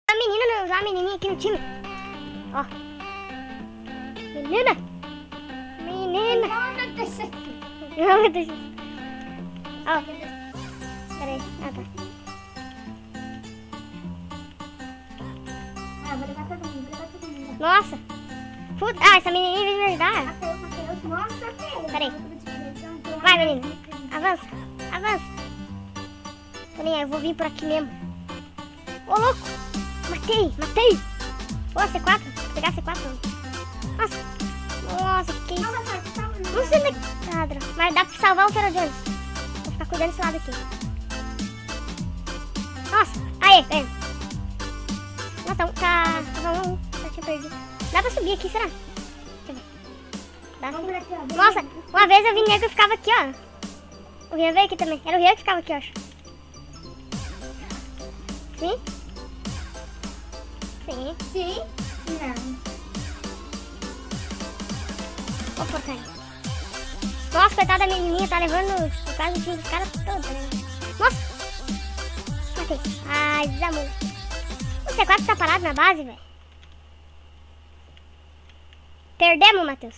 A menina não usar a menininha aqui no time. Ó. Menina. Menina. Não, meu Deus. Ó. Pera aí. Ah, tá. Vou levar todo mundo, Nossa. Puta. Ah, essa menininha veio me ajudar. Mateus, nossa, filho. Pera aí. Vai, menina. Avança. Avança. Toninha, eu vou vir por aqui mesmo. Ô, louco. Matei. Matei. Ô, C4. Vou pegar C4. Nossa. Nossa, que isso. Não sei onde é que tá, droga. Mas dá pra salvar o Feral Jones. Vou ficar cuidando desse lado aqui. Nossa. Aê, ganhou. Nossa, tava um. Já tinha perdido. Dá pra subir aqui, será? Deixa eu ver. Dá sim. Nossa, uma vez eu vi nego que ficava aqui, ó. O Rian veio aqui também. Era o Rian que ficava aqui, eu acho. Sim? Sim. Sim? Não. Ô, porcaria. Nossa, coitada da menininha, tá levando quase o time dos caras todo, né? Nossa! Matei. Ai, desamor. O C4 tá parado na base, velho. Perdemos, Matheus.